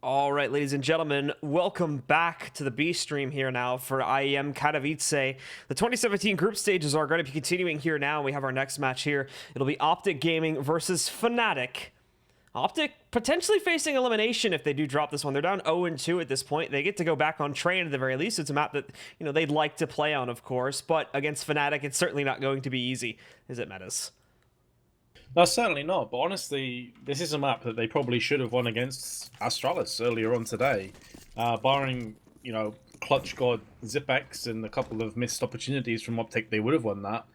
All right, ladies and gentlemen, welcome back to the B stream here now for IEM Katowice. The 2017 group stages are going to be continuing here now. We have our next match here. It'll be OpTic Gaming versus Fnatic. OpTic potentially facing elimination if they do drop this one. They're down 0-2 at this point. They get to go back on train at the very least. It's a map that, they'd like to play on, of course, but against Fnatic, it's certainly not going to be easy, is it, Metas? No, certainly not. But honestly, this is a map that they probably should have won against Astralis earlier on today. Barring, Clutch God Zipex and a couple of missed opportunities from OpTic, they would have won that.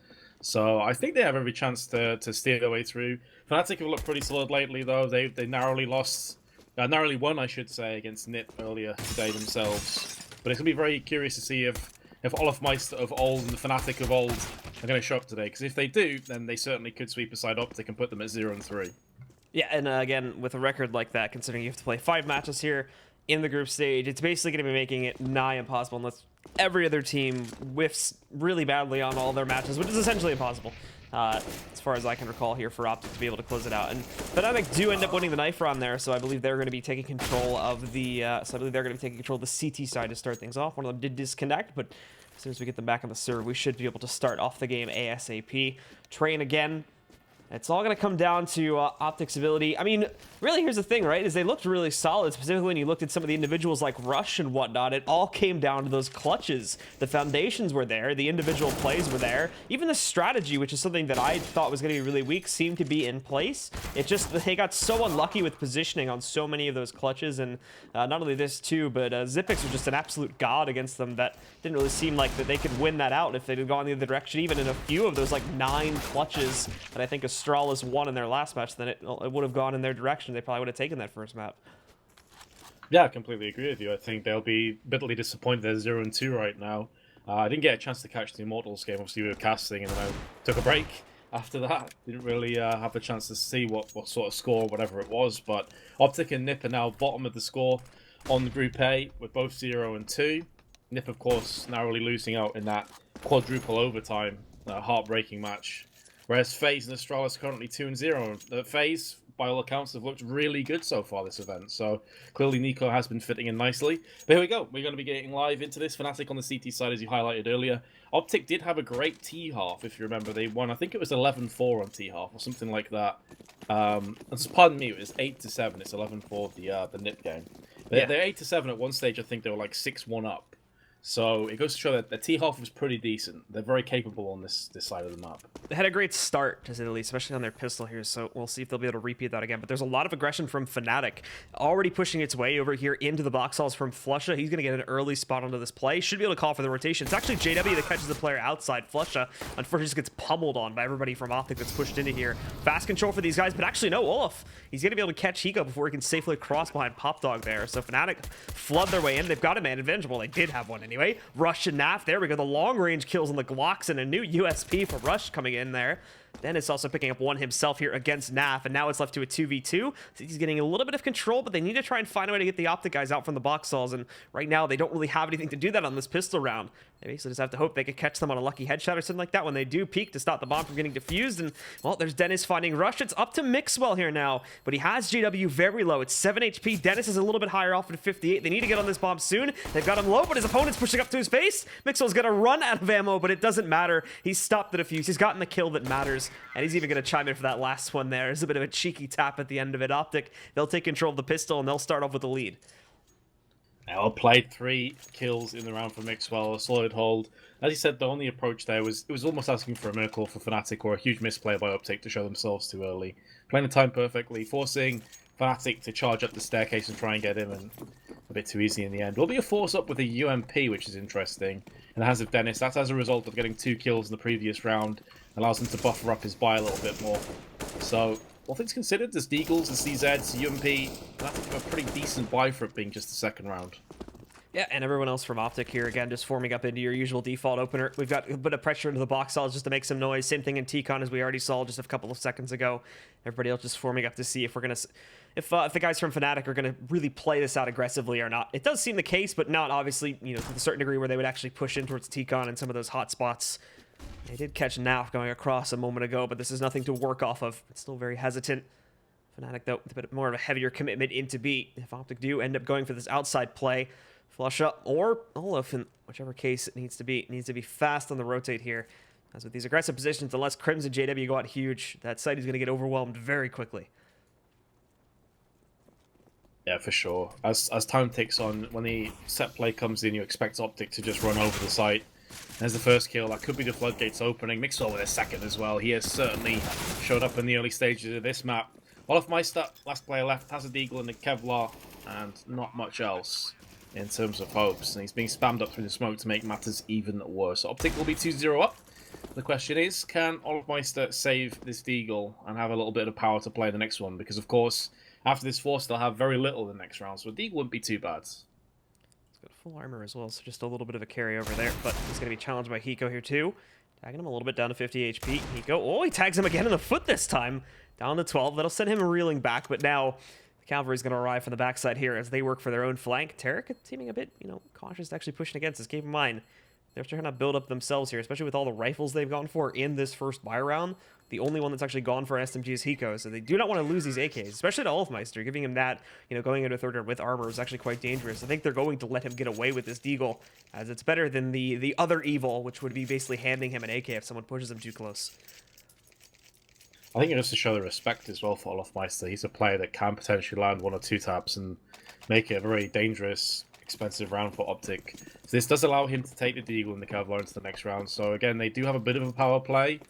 So I think they have every chance to steer their way through. Fnatic have looked pretty solid lately, though. They narrowly won, I should say, against NiP earlier today themselves. But it's going to be very curious to see if Olofmeister of old and the Fnatic of old are going to show up today, because if they do, then they certainly could sweep aside OpTic and put them at 0-3. Yeah, and again, with a record like that, considering you have to play 5 matches here in the group stage, it's basically going to be making it nigh impossible unless every other team whiffs really badly on all their matches, which is essentially impossible, as far as I can recall here, for OpTic to be able to close it out. And Fnatic do end up winning the knife round there, so I believe they're going to be taking control of the CT side to start things off. One of them did disconnect, but as soon as we get them back on the serve, we should be able to start off the game ASAP. Train again. It's all going to come down to OpTic's ability. I mean, really, here's the thing, right? Is they looked really solid, specifically when you looked at some of the individuals like Rush and whatnot. It all came down to those clutches. The foundations were there. The individual plays were there. Even the strategy, which is something that I thought was going to be really weak, seemed to be in place. It just, they got so unlucky with positioning on so many of those clutches. And not only this, too, but Zipex was just an absolute god against them that didn't really seem like that they could win that out if they'd have gone the other direction. Even in a few of those, like, 9 clutches that I think Astralis won in their last match, then it would have gone in their direction. They probably would have taken that first map. Yeah, I completely agree with you. I think they'll be bitterly disappointed they're 0-2 right now. I didn't get a chance to catch the Immortals game. Obviously, we were casting, and then I took a break after that. Didn't really have a chance to see what sort of score, whatever it was. But OpTic and NiP are now bottom of the score on the Group A with both 0-2. NiP, of course, narrowly losing out in that quadruple overtime heartbreaking match. Whereas FaZe and Astralis currently 2-0. FaZe, by all accounts, have looked really good so far this event. So clearly Nico has been fitting in nicely. But here we go. We're going to be getting live into this. Fnatic on the CT side, as you highlighted earlier. OpTic did have a great T-half, if you remember. They won, I think it was 11-4 on T-half or something like that. And so, pardon me, it was 8-7. It's 11-4 the NiP game. They're 8-7 at one stage. I think they were like 6-1 up. So it goes to show that the T-half was pretty decent. They're very capable on this side of the map. They had a great start, to say the least, especially on their pistol here, so we'll see if they'll be able to repeat that again. But there's a lot of aggression from Fnatic, already pushing its way over here into the box halls from Flusha. He's going to get an early spot onto this play. Should be able to call for the rotation. It's actually JW that catches the player outside. Flusha, unfortunately, just gets pummeled on by everybody from OpTic that's pushed into here. Fast control for these guys, but actually, no, Olaf. He's going to be able to catch Hiko before he can safely cross behind Popdog there. So Fnatic flood their way in. They've got a man advantage. Well, they did have one anyway. Rush and Naf. There we go. The long-range kills on the Glocks and a new USP for Rush coming in there. Dennis also picking up one himself here against Naf, and now it's left to a 2v2. He's getting a little bit of control, but they need to try and find a way to get the OpTic guys out from the box halls, and right now they don't really have anything to do that on this pistol round. They basically just have to hope they could catch them on a lucky headshot or something like that when they do peek to stop the bomb from getting defused. And, well, there's Dennis finding Rush. It's up to Mixwell here now, but he has JW very low. It's 7 HP. Dennis is a little bit higher off at 58. They need to get on this bomb soon. They've got him low, but his opponent's pushing up to his face. Mixwell's going to run out of ammo, but it doesn't matter. He's stopped the defuse. He's gotten the kill that matters, and he's even going to chime in for that last one there. There's a bit of a cheeky tap at the end of it. OpTic, they'll take control of the pistol, and they'll start off with the lead. Well played, 3 kills in the round for Mixwell, a solid hold. As you said, the only approach there was almost asking for a miracle for Fnatic or a huge misplay by OpTic to show themselves too early. Playing the time perfectly, forcing Fnatic to charge up the staircase and try and get in, and a bit too easy in the end. Will be a force up with a UMP, which is interesting. In the hands of Dennis, that's as a result of getting 2 kills in the previous round. Allows him to buffer up his buy a little bit more. So, all things considered, there's Deagles, there's CZs, UMP. That's a pretty decent buy for it being just the second round. Yeah, and everyone else from OpTic here, again, just forming up into your usual default opener. We've got a bit of pressure into the box halls just to make some noise. Same thing in T-Con as we already saw just a couple of seconds ago. Everybody else just forming up to see if we're going to... If the guys from Fnatic are going to really play this out aggressively or not. It does seem the case, but not obviously, to a certain degree where they would actually push in towards T-Con and some of those hot spots. They did catch Naf going across a moment ago, but this is nothing to work off of. It's still very hesitant. Fnatic, though, with a bit more of a heavier commitment into B. If OpTic do end up going for this outside play, flush up or Olaf, in whichever case it needs to be. It needs to be fast on the rotate here. As with these aggressive positions, unless Crims and JW go out huge, that site is going to get overwhelmed very quickly. Yeah, for sure. As time ticks on, when the set play comes in, you expect OpTic to just run over the site. There's the first kill. That could be the floodgates opening. Mixwell with a second as well. He has certainly showed up in the early stages of this map. Olaf Meister, last player left, has a Deagle and a Kevlar, and not much else in terms of hopes. And he's being spammed up through the smoke to make matters even worse. OpTic will be 2-0 up. The question is, can Olaf Meister save this Deagle and have a little bit of power to play the next one? Because, of course, after this force, they'll have very little the next round, so a Deagle wouldn't be too bad. He's got full armor as well, so just a little bit of a carryover there. But he's going to be challenged by Hiko here, too. Tagging him a little bit down to 50 HP. Hiko, oh, he tags him again in the foot this time. Down to 12. That'll send him reeling back, but now the cavalry's going to arrive from the backside here as they work for their own flank. Tarek seeming a bit, cautious to actually pushing against us. Keep in mind, they're trying to build up themselves here, especially with all the rifles they've gone for in this first buy round. The only one that's actually gone for an SMG is Hiko, so they do not want to lose these AKs, especially to Olafmeister. Giving him that, going into a third round with armor is actually quite dangerous. I think they're going to let him get away with this Deagle, as it's better than the other evil, which would be basically handing him an AK if someone pushes him too close. I think it has to show the respect as well for Olafmeister. He's a player that can potentially land 1 or 2 taps and make it a very dangerous, expensive round for OpTic. So this does allow him to take the Deagle and the Kevlar into the next round. So again, they do have a bit of a power play.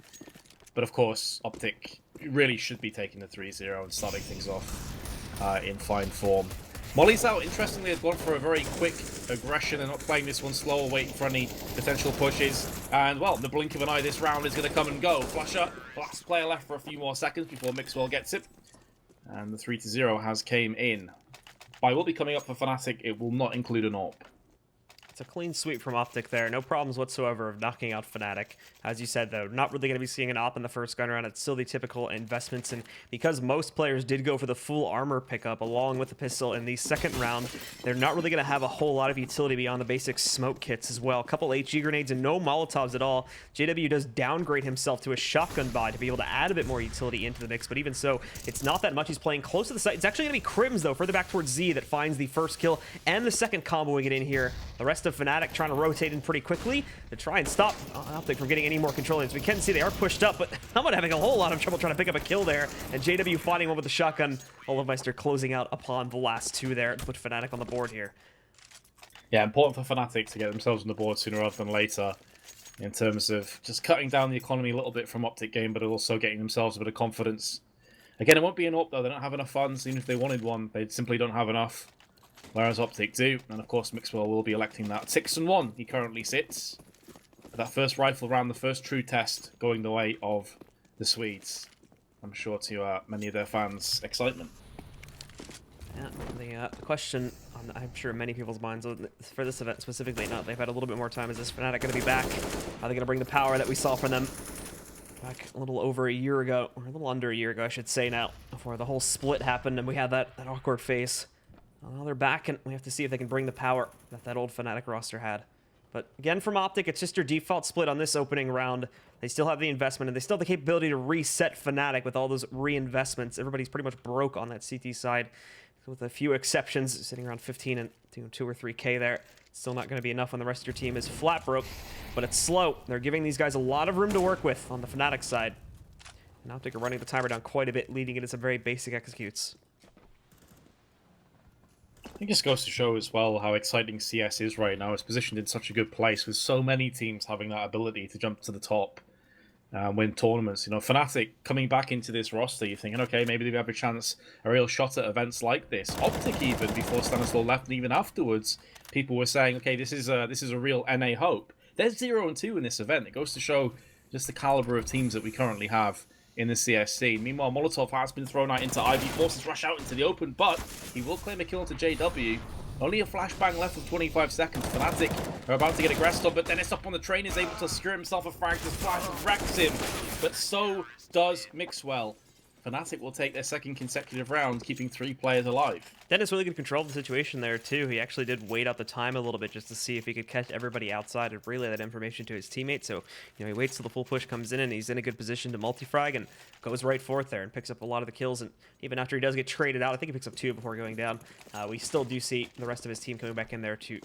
But of course, OpTic really should be taking the 3-0 and starting things off in fine form. Molly's out, interestingly, has gone for a very quick aggression and not playing this one slow or waiting for any potential pushes. And, well, in the blink of an eye, this round is going to come and go. Flush up, last player left for a few more seconds before Mixwell gets it. And the 3-0 has came in. By will be coming up for Fnatic, it will not include an AWP. It's a clean sweep from OpTic there. No problems whatsoever of knocking out Fnatic. As you said, though, not really going to be seeing an AWP in the first gun round. It's still the typical investments. And because most players did go for the full armor pickup along with the pistol in the second round, they're not really going to have a whole lot of utility beyond the basic smoke kits as well. A couple HE grenades and no Molotovs at all. JW does downgrade himself to a shotgun buy to be able to add a bit more utility into the mix. But even so, it's not that much. He's playing close to the site. It's actually going to be Crims, though, further back towards Z that finds the first kill and the second comboing it in here. The rest of Fnatic trying to rotate in pretty quickly to try and stop OpTic from getting any more control. As we can see, they are pushed up, but I'm not having a whole lot of trouble trying to pick up a kill there. And JW fighting one with the shotgun. Olafmeister closing out upon the last 2 there to put Fnatic on the board here. Yeah, important for Fnatic to get themselves on the board sooner rather than later in terms of just cutting down the economy a little bit from OpTic game, but also getting themselves a bit of confidence. Again, it won't be an AWP, though. They don't have enough funds. Even if they wanted one, they simply don't have enough. Whereas OpTic do, and of course Mixwell will be electing that. 6-1 he currently sits. That first rifle round, the first true test, going the way of the Swedes. I'm sure to many of their fans' excitement. Yeah, the question on, I'm sure, many people's minds for this event specifically, now they've had a little bit more time, is this Fnatic going to be back? Are they going to bring the power that we saw from them back a little over a year ago, or a little under a year ago, I should say now, before the whole split happened and we had that awkward phase? Well, they're back, and we have to see if they can bring the power that old Fnatic roster had. But again, from OpTic, it's just your default split on this opening round. They still have the investment, and they still have the capability to reset Fnatic with all those reinvestments. Everybody's pretty much broke on that CT side, with a few exceptions, sitting around 15 and 2 or 3K there. Still not going to be enough when the rest of your team is flat broke, but it's slow. They're giving these guys a lot of room to work with on the Fnatic side. And OpTic are running the timer down quite a bit, leading into some very basic executes. I think this goes to show as well how exciting CS is right now. It's positioned in such a good place with so many teams having that ability to jump to the top and win tournaments. Fnatic coming back into this roster, you're thinking, okay, maybe they have a chance, a real shot at events like this. OpTic even, before Stanislaw left, and even afterwards, people were saying, okay, this is a real NA hope. They're 0-2 in this event. It goes to show just the caliber of teams that we currently have in the CS scene. Meanwhile, Molotov has been thrown out into Ivy, forces Rush out into the open, but he will claim a kill into JW. Only a flashbang left of 25 seconds. Fnatic are about to get aggressed, but Dennis up on the train is able to secure himself a frag. This flash wrecks him, but so does Mixwell. Fnatic will take their second consecutive round, keeping 3 players alive. Dennis really good control of the situation there too. He actually did wait out the time a little bit just to see if he could catch everybody outside and relay that information to his teammates. So, he waits till the full push comes in and he's in a good position to multi-frag and goes right for it there and picks up a lot of the kills. And even after he does get traded out, I think he picks up 2 before going down. We still do see the rest of his team coming back in there to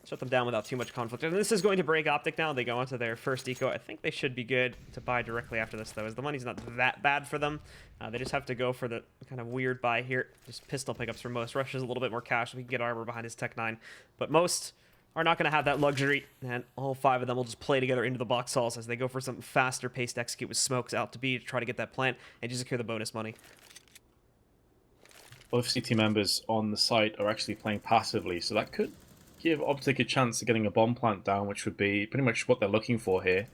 shut them down without too much conflict. And this is going to break OpTic now. They go onto their first eco. I think they should be good to buy directly after this, though, as the money's not that bad for them. They just have to go for the kind of weird buy here. Just pistol pickups for most. Rush is a little bit more cash. We can get armor behind his Tech 9. But most are not going to have that luxury, and all 5 of them will just play together into the box halls as they go for some faster paced execute with smokes out to B to try to get that plant and just secure the bonus money. Both CT members on the site are actually playing passively, so that could give OpTic a chance of getting a bomb plant down, which would be pretty much what they're looking for here.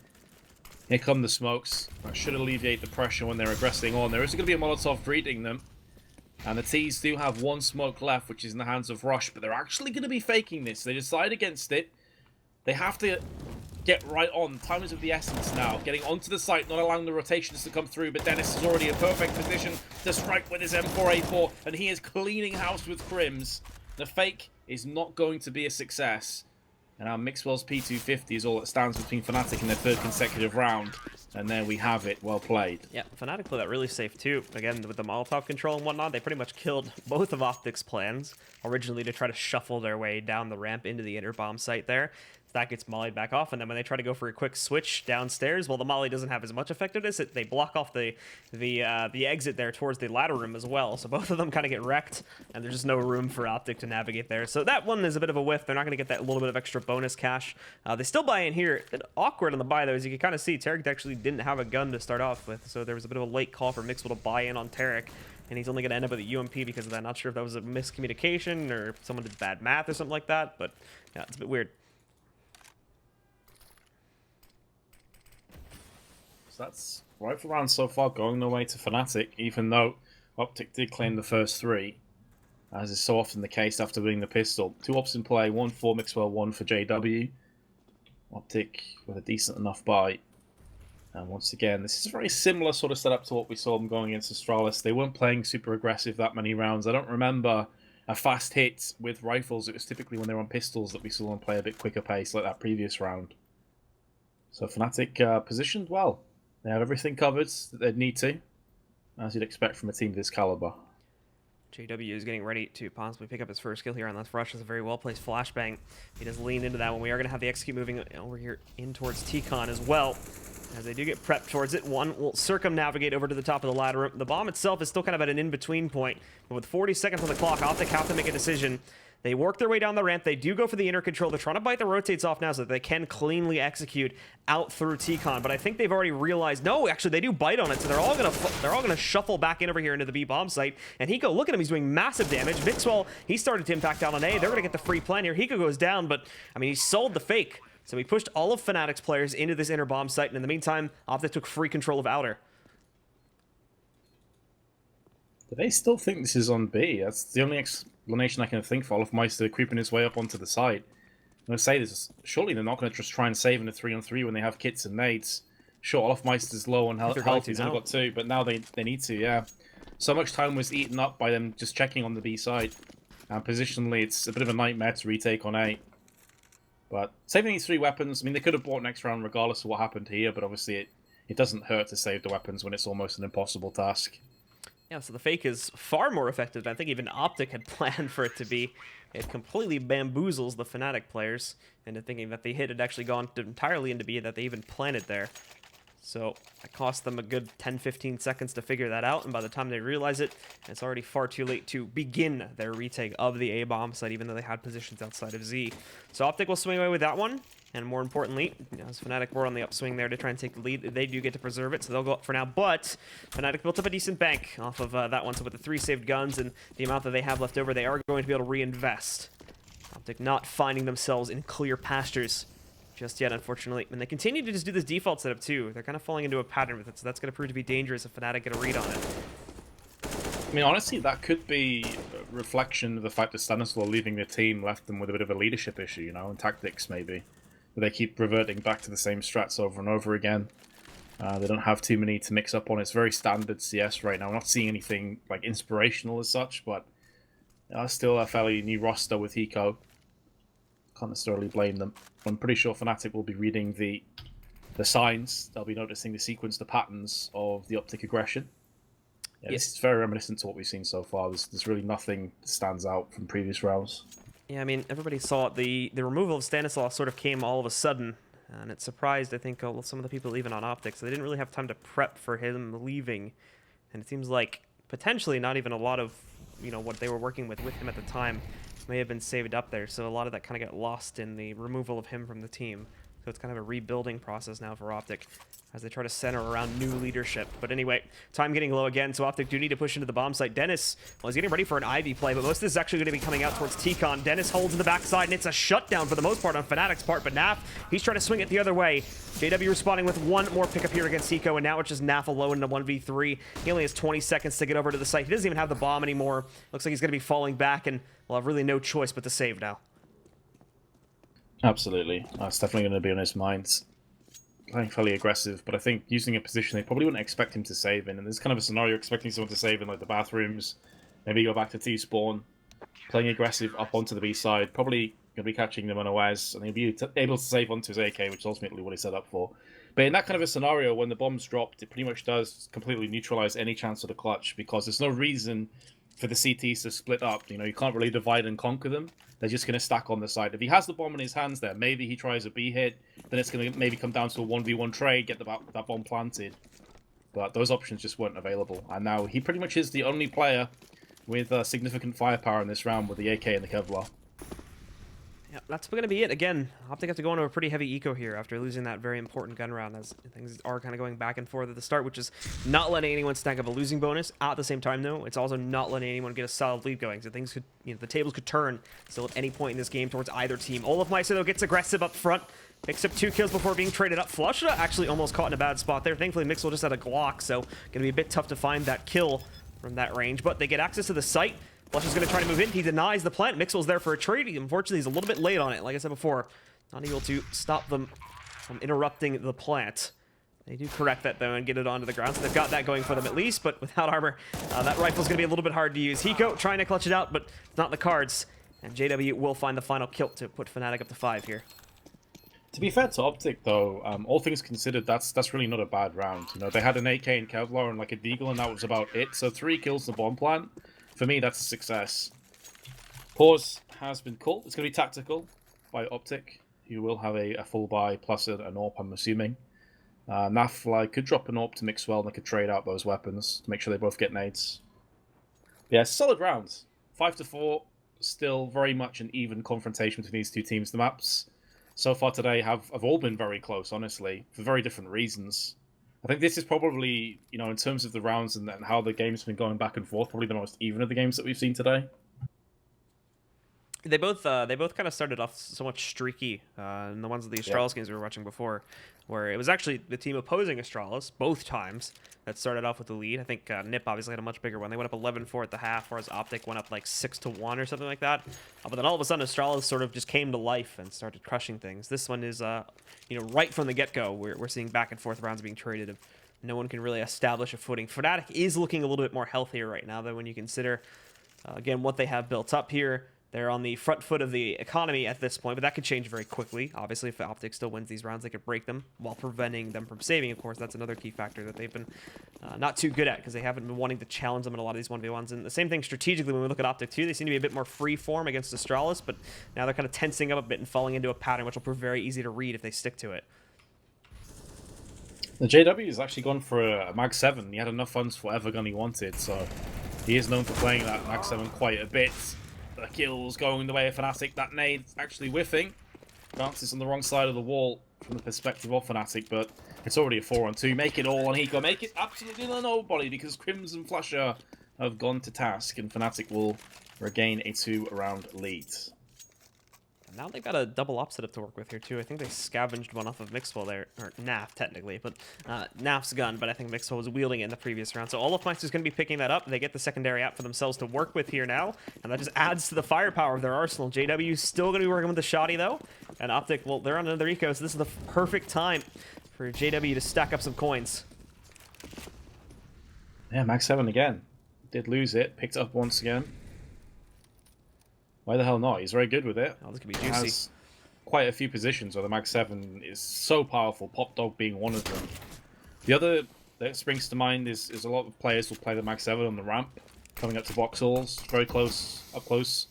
Here come the smokes. That should alleviate the pressure when they're aggressing on. There is going to be a Molotov greeting them. And the T's do have 1 smoke left, which is in the hands of Rush, but they're actually going to be faking this. They decide against it. They have to get right on. Time is of the essence now. Getting onto the site, not allowing the rotations to come through, but Dennis is already in perfect position to strike with his M4A4, and he is cleaning house with Crims. The fake is not going to be a success. And now Mixwell's P250 is all that stands between Fnatic and their 3rd consecutive round. And there we have it. Well played. Yeah, Fnatic played that really safe too. Again, with the Molotov control and whatnot, they pretty much killed both of OpTic's plans originally to try to shuffle their way down the ramp into the inner bomb site there. That gets mollied back off, and then when they try to go for a quick switch downstairs, well, the molly doesn't have as much effectiveness. They block off the exit there towards the ladder room as well, so both of them kind of get wrecked, and there's just no room for OpTic to navigate there. So that one is a bit of a whiff. They're not going to get that little bit of extra bonus cash. They still buy in here. A bit awkward on the buy, though, as you can kind of see, Tarek actually didn't have a gun to start off with, so there was a bit of a late call for Mixwell to buy in on Tarek. And he's only going to end up with a UMP because of that. Not sure if that was a miscommunication or if someone did bad math or something like that, but yeah, it's a bit weird. So that's rifle rounds so far going their way to Fnatic, even though OpTic did claim the first 3, as is so often the case after winning the pistol. 2 ops in play, 1 for Mixwell, 1 for JW. OpTic with a decent enough buy. And once again, this is a very similar sort of setup to what we saw them going against Astralis. They weren't playing super aggressive that many rounds. I don't remember a fast hit with rifles. It was typically when they were on pistols that we saw them play a bit quicker pace like that previous round. So Fnatic positioned well. They have everything covered that they'd need to, as you'd expect from a team of this caliber. JW is getting ready to possibly pick up his first kill here on this rush. Is a very well-placed flashbang. He does lean into that one. We are going to have the execute moving over here in towards T-Con as well, as they do get prepped towards it. One will circumnavigate over to the top of the ladder. The bomb itself is still kind of at an in-between point, but with 40 seconds on the clock, OpTic have to make a decision. They work their way down the ramp. They do go for the inner control. They're trying to bite the rotates off now so that they can cleanly execute out through T-Con. But I think they've already realized, no, actually they do bite on it. So they're all gonna shuffle back in over here into the B bomb site. And Hiko, look at him, he's doing massive damage. Mixwell, he started to impact down on A. They're gonna get the free plan here. Hiko goes down, but I mean, he sold the fake. So he pushed all of Fnatic's players into this inner bomb site. And in the meantime, OpTic took free control of outer. Do they still think this is on B? That's the only explanation I can think for. Olofmeister creeping his way up onto the side. I'm going to say this, surely they're not going to just try and save in a 3-on-3 when they have kits and nades. Sure, Olofmeister's low on health, he's only got 2, but now they need to, yeah. So much time was eaten up by them just checking on the B side. And positionally, it's a bit of a nightmare to retake on A. But saving these 3 weapons, I mean, they could have bought next round regardless of what happened here, but obviously it doesn't hurt to save the weapons when it's almost an impossible task. Yeah, so the fake is far more effective than I think even OpTic had planned for it to be. It completely bamboozles the Fnatic players into thinking that the hit had actually gone entirely into B, that they even planted there. So it cost them a good 10-15 seconds to figure that out, and by the time they realize it, it's already far too late to begin their retake of the A-bomb site, even though they had positions outside of Z. So OpTic will swing away with that one. And more importantly, as Fnatic were on the upswing there to try and take the lead, they do get to preserve it, so they'll go up for now. But Fnatic built up a decent bank off of that one, so with the 3 saved guns and the amount that they have left over, they are going to be able to reinvest. OpTic not finding themselves in clear pastures just yet, unfortunately. And they continue to just do this default setup, too. They're kind of falling into a pattern with it, so that's going to prove to be dangerous if Fnatic get a read on it. I mean, honestly, that could be a reflection of the fact that Stanislaw leaving the team left them with a bit of a leadership issue, you know, and tactics, maybe. They keep reverting back to the same strats over and over again. They don't have too many to mix up on. It's very standard CS right now. I'm not seeing anything like inspirational as such, but still a fairly new roster with Hiko. Can't necessarily blame them. I'm pretty sure Fnatic will be reading the signs. They'll be noticing the sequence, the patterns of the OpTic aggression. Yeah, this is very reminiscent to what we've seen so far. There's really nothing that stands out from previous rounds. Yeah, I mean, everybody saw it. The removal of Stanislaus sort of came all of a sudden, and it surprised, I think, some of the people even on OpTic. So they didn't really have time to prep for him leaving. And it seems like potentially not even a lot of, what they were working with him at the time may have been saved up there. So a lot of that kind of got lost in the removal of him from the team. So it's kind of a rebuilding process now for OpTic as they try to center around new leadership. But anyway, time getting low again, so OpTic do need to push into the bomb site. Dennis, well, he's getting ready for an Ivy play, but most of this is actually going to be coming out towards T-Con. Dennis holds in the backside, and it's a shutdown for the most part on Fnatic's part, but Naf, he's trying to swing it the other way. JW responding with one more pickup here against Hiko, and now it's just Naf alone in a 1v3. He only has 20 seconds to get over to the site. He doesn't even have the bomb anymore. Looks like he's going to be falling back, and will have really no choice but to save now. Absolutely. That's definitely going to be on his mind. Playing fairly aggressive, but I think using a position they probably wouldn't expect him to save in. And there's kind of a scenario expecting someone to save in like the bathrooms, maybe go back to T-spawn, playing aggressive up onto the B side, probably going to be catching them unawares, and he'll be able to save onto his AK, which is ultimately what he set up for. But in that kind of a scenario, when the bomb's dropped, it pretty much does completely neutralize any chance of the clutch, because there's no reason for the CTs to split up. You can't really divide and conquer them. They're just going to stack on the side. If he has the bomb in his hands there, maybe he tries a B hit, then it's going to maybe come down to a 1v1 trade, get that bomb planted. But those options just weren't available. And now he pretty much is the only player with significant firepower in this round with the AK and the Kevlar. Yeah, that's going to be it. Again, OpTic have to go into a pretty heavy eco here after losing that very important gun round, as things are kind of going back and forth at the start, which is not letting anyone stack up a losing bonus. At the same time, though, it's also not letting anyone get a solid lead going, so things could, the tables could turn still at any point in this game towards either team. Olofmeister, though, gets aggressive up front, picks up 2 kills before being traded up. Flusha actually almost caught in a bad spot there. Thankfully, Mixwell just had a Glock, so going to be a bit tough to find that kill from that range, but they get access to the site. Flush is going to try to move in. He denies the plant. Mixwell's there for a trade. Unfortunately, he's a little bit late on it. Like I said before, not able to stop them from interrupting the plant. They do correct that, though, and get it onto the ground. So they've got that going for them at least, but without armor, that rifle's going to be a little bit hard to use. Hiko trying to clutch it out, but it's not in the cards. And JW will find the final kill to put Fnatic up to 5 here. To be fair to OpTic, though, all things considered, that's really not a bad round. They had an AK in Kevlar and like a Deagle, and that was about it. So 3 kills the bomb plant. For me, that's a success. Pause has been called. It's going to be tactical by OpTic, who will have a full buy plus an AWP, I'm assuming. Nafly could drop an AWP to Mixwell, and they could trade out those weapons to make sure they both get nades. But yeah, solid rounds. 5-4, still very much an even confrontation between these two teams. The maps so far today have all been very close, honestly, for very different reasons. I think this is probably, in terms of the rounds and how the game's been going back and forth, probably the most even of the games that we've seen today. They both kind of started off somewhat streaky in the ones of the Astralis games we were watching before, where it was actually the team opposing Astralis both times that started off with the lead. I think Nip obviously had a much bigger one. They went up 11-4 at the half, whereas OpTic went up like 6-1 or something like that. But then all of a sudden Astralis sort of just came to life and started crushing things. This one is, right from the get-go, we're seeing back and forth rounds being traded. No one can really establish a footing. Fnatic is looking a little bit more healthier right now, though, when you consider, again, what they have built up here. They're on the front foot of the economy at this point, but that could change very quickly. Obviously, if OpTic still wins these rounds, they could break them while preventing them from saving. Of course, that's another key factor that they've been not too good at, because they haven't been wanting to challenge them in a lot of these 1v1s. And the same thing strategically when we look at OpTic too. They seem to be a bit more free form against Astralis, but now they're kind of tensing up a bit and falling into a pattern, which will prove very easy to read if they stick to it. The JW has actually gone for a Mag 7. He had enough funds for whatever gun he wanted, so he is known for playing that Mag 7 quite a bit. The kills going the way of Fnatic. That nade actually whiffing. Bounces on the wrong side of the wall from the perspective of Fnatic, but it's already a 4-on-2. Make it all on Hiko. Make it absolutely on nobody, because Crims and Flusha have gone to task, and Fnatic will regain a 2-round lead. Now they've got a double op setup to work with here, too. I think they scavenged one off of Mixwell there, or Naf, technically, but Naf's gun, but I think Mixwell was wielding it in the previous round. So Olofmeister is going to be picking that up. They get the secondary app for themselves to work with here now, and that just adds to the firepower of their arsenal. JW still going to be working with the shoddy, though, and OpTic, well, they're on another eco, so this is the perfect time for JW to stack up some coins. Yeah, Max 7 again. Did lose it, picked it up once again. Why the hell not? He's very good with it. Oh, this could be He juicy. has quite a few positions where the Max 7 is so powerful, Pop Dog being one of them. The other that springs to mind is a lot of players will play the Max 7 on the ramp, coming up to box halls, very close, up close.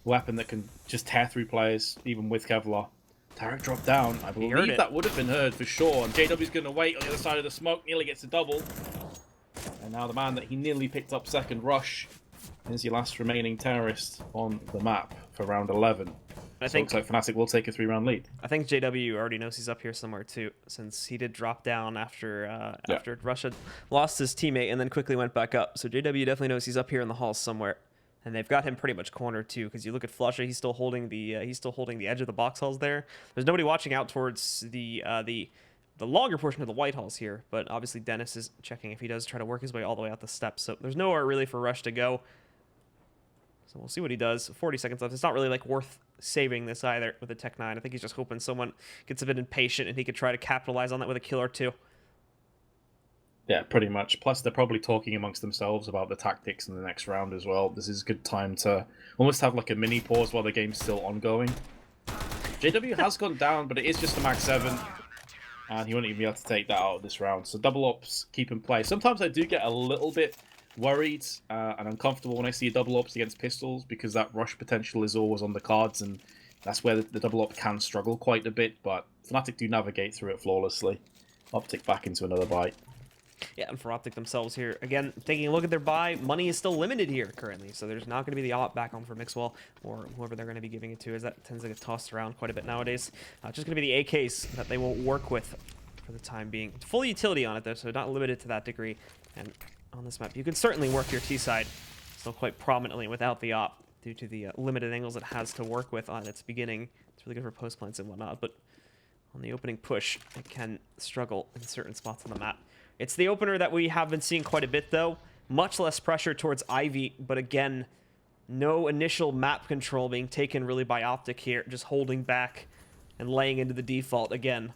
Weapon that can just tear through players, even with Kevlar. Tarek dropped down. I believe that would have been heard for sure. And JW's going to wait on the other side of the smoke, nearly gets a double. And now the man that he nearly picked up second, Rush, is the last remaining terrorist on the map for round 11. I think looks like Fnatic will take a 3-round lead. I think JW already knows he's up here somewhere too, since he did drop down after after Russia lost his teammate and then quickly went back up. So JW definitely knows he's up here in the halls somewhere, and they've got him pretty much cornered too. Because you look at Flusha, he's still holding the edge of the box halls there. There's nobody watching out towards the longer portion of the white halls here, but obviously Dennis is checking if he does try to work his way all the way out the steps. So there's nowhere really for Rush to go. So we'll see what he does. 40 seconds left. It's not really like worth saving this either with a Tech 9. I think he's just hoping someone gets a bit impatient and he could try to capitalize on that with a kill or two. Yeah, pretty much. Plus, they're probably talking amongst themselves about the tactics in the next round as well. This is a good time to almost have like a mini pause while the game's still ongoing. JW has gone down, but it is just a Max 7. And he won't even be able to take that out of this round. So double ops keep in play. Sometimes I do get a little bit worried and uncomfortable when I see double ops against pistols, because that rush potential is always on the cards, and that's where the double op can struggle quite a bit, but Fnatic do navigate through it flawlessly. OpTic back into another bite. Yeah, and for OpTic themselves here, again, taking a look at their buy, money is still limited here currently, so there's not going to be the op back on for Mixwell, or whoever they're going to be giving it to, as that tends to get tossed around quite a bit nowadays. Just going to be the AKs that they will work with for the time being. Full utility on it, though, so not limited to that degree. And on this map, you can certainly work your T-side still quite prominently without the op, due to the limited angles it has to work with on its beginning. It's really good for post plants and whatnot, but on the opening push, it can struggle in certain spots on the map. It's the opener that we have been seeing quite a bit, though. Much less pressure towards Ivy, but again, no initial map control being taken really by OpTic here, just holding back and laying into the default again.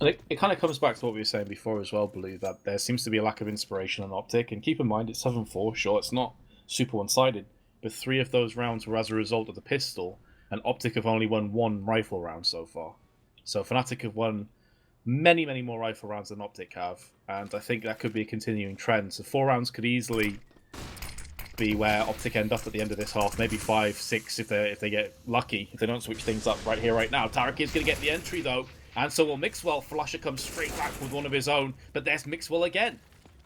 It kind of comes back to what we were saying before as well, Blue, that there seems to be a lack of inspiration on OpTic. And keep in mind, it's 7-4, sure, it's not super one-sided, but 3 of those rounds were as a result of the pistol, and OpTic have only won 1 rifle round so far. So Fnatic have won many, many more rifle rounds than OpTic have, and I think that could be a continuing trend. So 4 rounds could easily be where OpTic end up at the end of this half, maybe 5, 6 if they get lucky, if they don't switch things up right here, right now. Tarek is going to get the entry, though. And so will Mixwell. Flasher comes straight back with one of his own, but there's Mixwell again.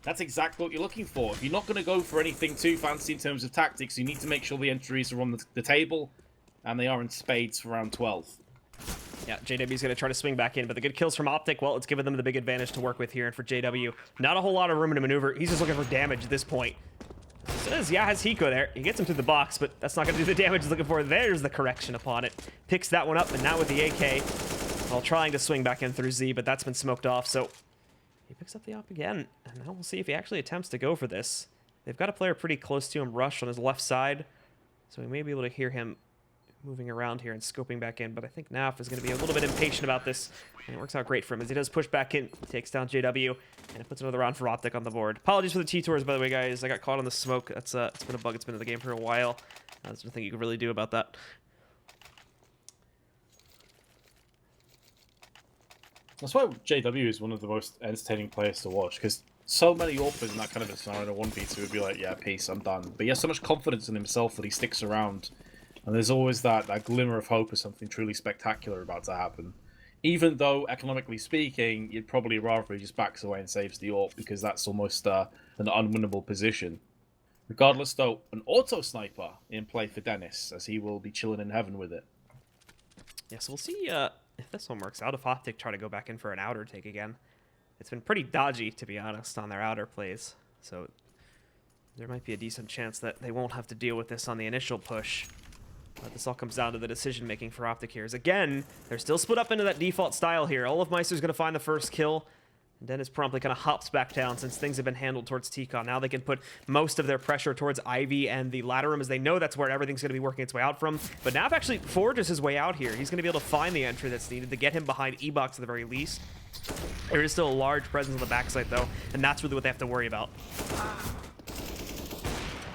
That's exactly what you're looking for. If you're not going to go for anything too fancy in terms of tactics, you need to make sure the entries are on the table, and they are in spades for round 12. Yeah, JW's going to try to swing back in, but the good kills from OpTic, well, it's given them the big advantage to work with here. And for JW, not a whole lot of room to maneuver. He's just looking for damage at this point. Says, yeah, has Hiko there. He gets him through the box, but that's not going to do the damage he's looking for. There's the correction upon it. Picks that one up, and now with the AK, while trying to swing back in through Z, but that's been smoked off, so he picks up the op again, and now we'll see if he actually attempts to go for this. They've got a player pretty close to him, Rush, on his left side, so we may be able to hear him moving around here and scoping back in, but I think Naf is going to be a little bit impatient about this, and it works out great for him as he does push back in, takes down JW, and it puts another round for OpTic on the board. Apologies for the T-Tours, by the way, guys. I got caught on the smoke. That's it's been a bug. It's been in the game for a while. There's nothing you can really do about that. That's why JW is one of the most entertaining players to watch, because so many AWPers in that kind of a scenario, 1v2 would be like, yeah, peace, I'm done. But he has so much confidence in himself that he sticks around, and there's always that glimmer of hope of something truly spectacular about to happen. Even though, economically speaking, you'd probably rather he just backs away and saves the AWP, because that's almost an unwinnable position. Regardless, though, an auto-sniper in play for Dennis, as he will be chilling in heaven with it. Yeah, so we'll see if this one works out, if OpTic try to go back in for an outer take again. It's been pretty dodgy, to be honest, on their outer plays, so there might be a decent chance that they won't have to deal with this on the initial push. But this all comes down to the decision-making for OpTic here. As again, they're still split up into that default style here. All of Meister's going to find the first kill, Dennis promptly kind of hops back down since things have been handled towards TCON. Now they can put most of their pressure towards Ivy and the ladder room, as they know that's where everything's going to be working its way out from. But Nav actually forges his way out here. He's going to be able to find the entry that's needed to get him behind E-Box at the very least. There is still a large presence on the backside, though, and that's really what they have to worry about.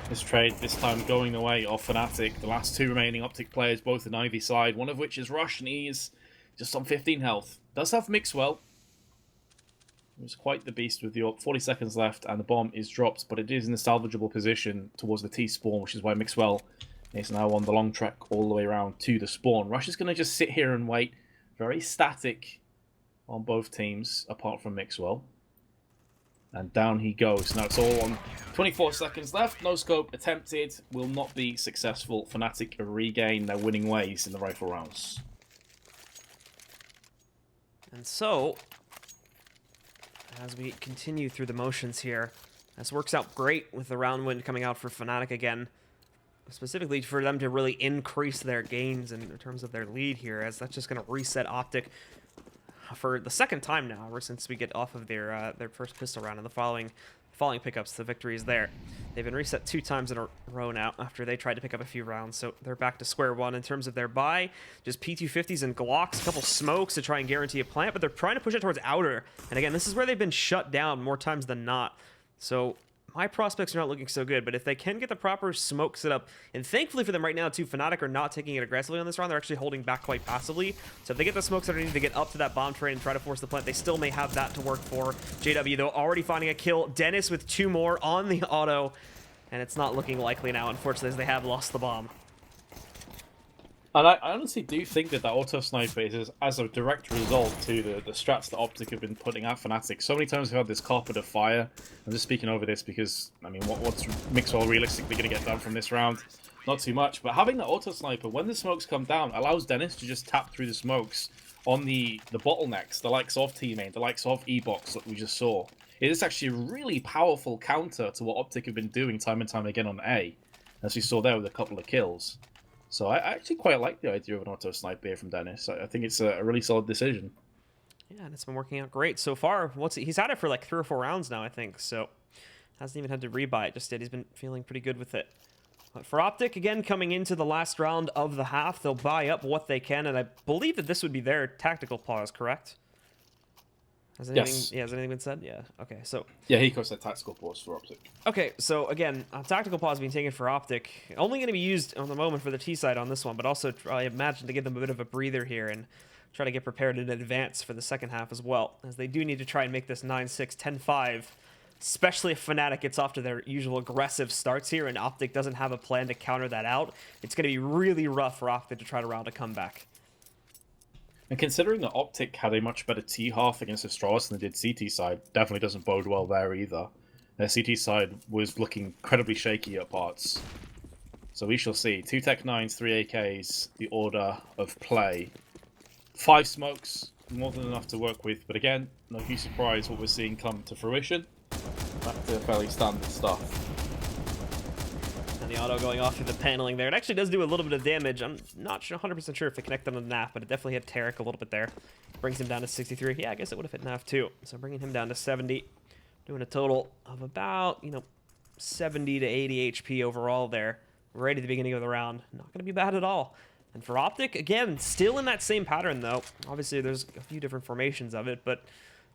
This trade, this time going the way of Fnatic. The last two remaining OpTic players, both in Ivy side, one of which is Rush, and he is just on 15 health. Does have Mixwell. It's quite the beast with the AWP. 40 seconds left, and the bomb is dropped, but it is in a salvageable position towards the T-spawn, which is why Mixwell is now on the long track all the way around to the spawn. Rush is going to just sit here and wait. Very static on both teams, apart from Mixwell. And down he goes. Now it's all on 24 seconds left. No scope attempted. Will not be successful. Fnatic regain their winning ways in the rifle rounds. And so, as we continue through the motions here, this works out great with the round win coming out for Fnatic again. Specifically for them to really increase their gains in terms of their lead here, as that's just going to reset OpTic for the second time now, ever since we get off of their first pistol round and the following pickups. The victory is there. They've been reset 2 times in a row now after they tried to pick up a few rounds, so they're back to square one in terms of their buy. Just P250s and Glocks, a couple smokes to try and guarantee a plant, but they're trying to push it towards outer. And again, this is where they've been shut down more times than not. So my prospects are not looking so good, but if they can get the proper smoke set up, and thankfully for them right now too, Fnatic are not taking it aggressively on this round. They're actually holding back quite passively. So if they get the smokes that are needed to get up to that bomb train and try to force the plant, they still may have that to work for. JW, though, already finding a kill. Dennis with 2 more on the auto, and it's not looking likely now, unfortunately, as they have lost the bomb. And I honestly do think that auto sniper is as a direct result to the strats that OpTic have been putting at Fnatic. So many times we've had this carpet of fire. I'm just speaking over this because, I mean, what's Mixwell realistically going to get done from this round? Not too much. But having that auto sniper, when the smokes come down, allows Dennis to just tap through the smokes on the bottlenecks, the likes of T-Main, the likes of E-Box that we just saw. It is actually a really powerful counter to what OpTic have been doing time and time again on A, as we saw there with a couple of kills. So I actually quite like the idea of an auto sniper here from Dennis. I think it's a really solid decision. Yeah, and it's been working out great so far. He's had it for like 3 or 4 rounds now, I think. So hasn't even had to rebuy it just yet. He's been feeling pretty good with it. But for OpTic, again, coming into the last round of the half, they'll buy up what they can, and I believe that this would be their tactical pause, correct? Yes. Yeah, has anything been said? Yeah. Okay, so... Yeah, he calls that tactical pause for OpTic. Okay, so again, tactical pause being taken for OpTic. Only going to be used on the moment for the T side on this one, but also I imagine to give them a bit of a breather here and try to get prepared in advance for the second half as well, as they do need to try and make this 9-6, 10-5, especially if Fnatic gets off to their usual aggressive starts here and OpTic doesn't have a plan to counter that out. It's going to be really rough for OpTic to try to round a comeback. And considering that OpTic had a much better T-half against Astralis than they did CT side, definitely doesn't bode well there either. Their CT side was looking incredibly shaky at parts. So we shall see. 2 Tech 9s, 3 AKs, the order of play. 5 smokes, more than enough to work with. But again, no huge surprise what we're seeing come to fruition. Back to fairly standard stuff. And the auto going off through the paneling there. It actually does do a little bit of damage. I'm not 100% sure if it connected on the NAF, but it definitely hit Tarek a little bit there. Brings him down to 63. Yeah, I guess it would have hit NAF too. So bringing him down to 70. Doing a total of about, 70 to 80 HP overall there. Right at the beginning of the round. Not going to be bad at all. And for OpTic, again, still in that same pattern though. Obviously there's a few different formations of it, but